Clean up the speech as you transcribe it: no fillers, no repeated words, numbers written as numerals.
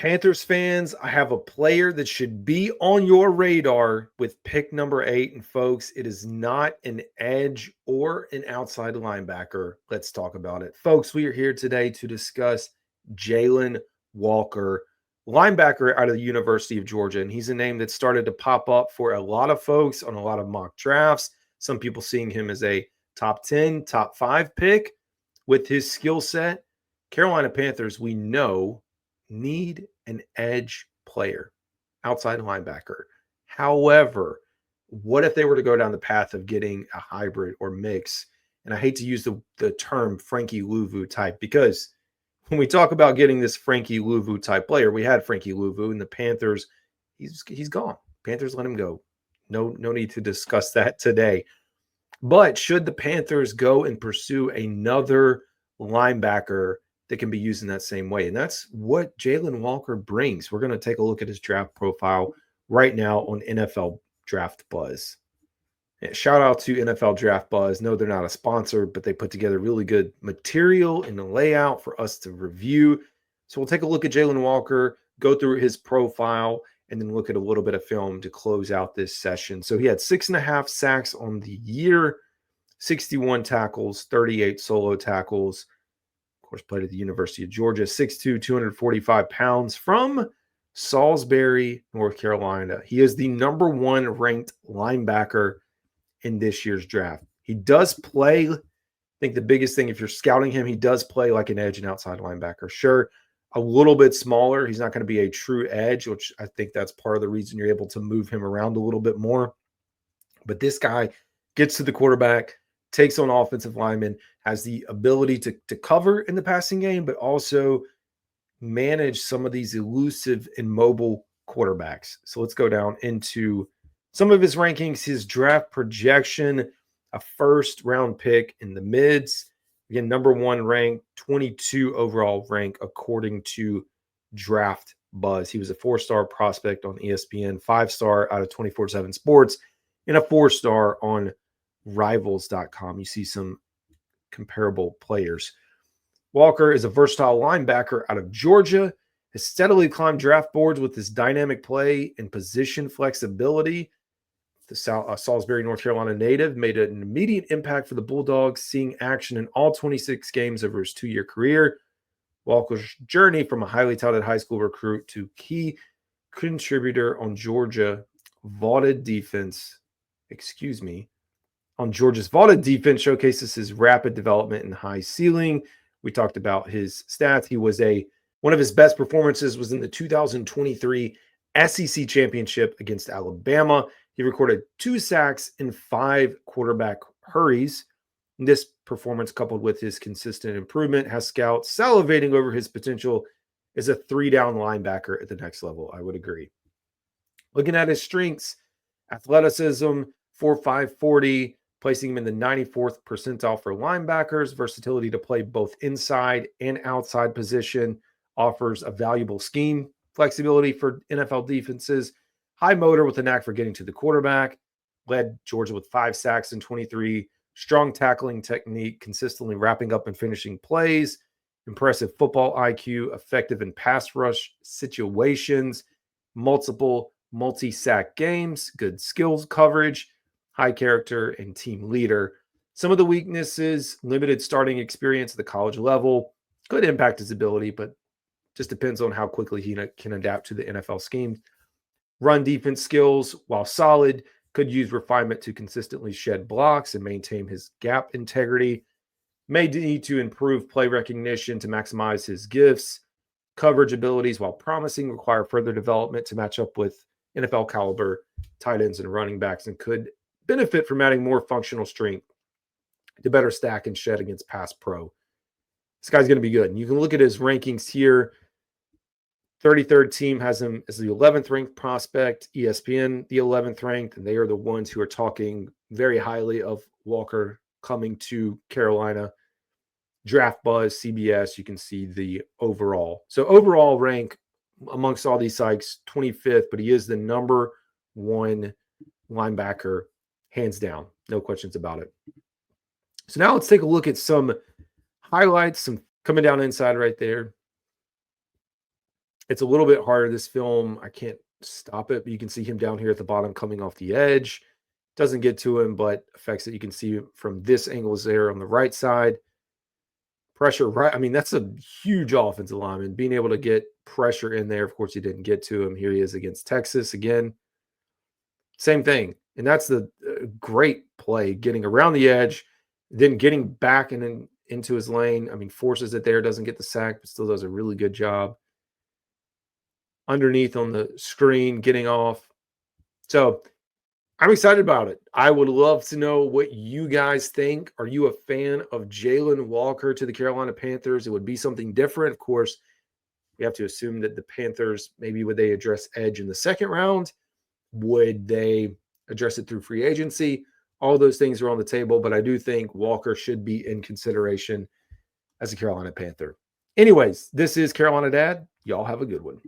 Panthers fans, I have a player that should be on your radar with pick number 8. And folks, it is not an edge or an outside linebacker. Let's talk about it. Folks, we are here today to discuss Jalon Walker, linebacker out of the University of Georgia. And he's a name that started to pop up for a lot of folks on a lot of mock drafts. Some people seeing him as a top 10, top 5 pick with his skill set. Carolina Panthers, we know, need an edge player, outside linebacker. However, what if they were to go down the path of getting a hybrid or mix? And I hate to use the term Frankie Louvu type, because when we talk about getting this Frankie Louvu type player, we had Frankie Louvu and the Panthers. He's gone. Panthers let him go. No need to discuss that today. But should the Panthers go and pursue another linebacker that can be used in that same way? And that's what Jalon Walker brings. We're going to take a look at his draft profile right now on NFL Draft Buzz. Shout out to NFL Draft Buzz. No, they're not a sponsor, but they put together really good material and a layout for us to review. So we'll take a look at Jalon Walker, go through his profile, and then look at a little bit of film to close out this session. So he had 6.5 sacks on the year, 61 tackles, 38 solo tackles. Of course, played at the University of Georgia, 6'2", 245 pounds, from Salisbury, North Carolina. He is the number 1 ranked linebacker in this year's draft. He does play, I think the biggest thing, if you're scouting him, he does play like an edge and outside linebacker. Sure, a little bit smaller. He's not going to be a true edge, which I think that's part of the reason you're able to move him around a little bit more. But this guy gets to the quarterback, takes on offensive linemen, has the ability to cover in the passing game, but also manage some of these elusive and mobile quarterbacks. So let's go down into some of his rankings. His draft projection, a first-round pick in the mids. Again, number 1 rank, 22 overall rank according to Draft Buzz. He was a 4-star prospect on ESPN, 5-star out of 24/7 Sports, and a 4-star on Rivals.com. You see some comparable players. Walker is a versatile linebacker out of Georgia, has steadily climbed draft boards with his dynamic play and position flexibility. The Salisbury, North Carolina native made an immediate impact for the Bulldogs, seeing action in all 26 games over his 2-year career. Walker's journey from a highly touted high school recruit to key contributor on Georgia's vaunted defense showcases his rapid development and high ceiling. We talked about his stats. He was one of his best performances was in the 2023 SEC championship against Alabama. He recorded 2 sacks and 5 quarterback hurries. This performance, coupled with his consistent improvement, has scouts salivating over his potential as a 3-down linebacker at the next level. I would agree. Looking at his strengths, athleticism, 4.5 40, placing him in the 94th percentile for linebackers. Versatility to play both inside and outside position, offers a valuable scheme flexibility for NFL defenses. High motor with a knack for getting to the quarterback. Led Georgia with 5 sacks in 23. Strong tackling technique, consistently wrapping up and finishing plays. Impressive football IQ, effective in pass rush situations. Multiple multi-sack games, good skills coverage, high character, and team leader. Some of the weaknesses: limited starting experience at the college level. Could impact his ability, but just depends on how quickly he can adapt to the NFL scheme. Run defense skills, while solid, could use refinement to consistently shed blocks and maintain his gap integrity. May need to improve play recognition to maximize his gifts. Coverage abilities, while promising, require further development to match up with NFL caliber tight ends and running backs, and could benefit from adding more functional strength to better stack and shed against pass pro. This guy's going to be good. And you can look at his rankings here. 33rd team has him as the 11th ranked prospect, ESPN the 11th ranked, and they are the ones who are talking very highly of Walker coming to Carolina. Draft Buzz, CBS, you can see the overall. So overall rank amongst all these sites, 25th, but he is the number 1 linebacker, hands down. No questions about it. So now let's take a look at some highlights, some coming down inside right there. It's a little bit harder. This film, I can't stop it, but you can see him down here at the bottom coming off the edge. Doesn't get to him, but affects it. You can see from this angle is there on the right side. Pressure, right? I mean, that's a huge offensive lineman. Being able to get pressure in there. Of course, he didn't get to him. Here he is against Texas again. Same thing. And that's the great play, getting around the edge, then getting back and into his lane. I mean, forces it there, doesn't get the sack, but still does a really good job. Underneath on the screen, getting off. So I'm excited about it. I would love to know what you guys think. Are you a fan of Jalon Walker to the Carolina Panthers? It would be something different. Of course, we have to assume that the Panthers, maybe would they address edge in the second round? Would they address it through free agency? All those things are on the table, but I do think Walker should be in consideration as a Carolina Panther. Anyways, this is Carolina Dad. Y'all have a good one.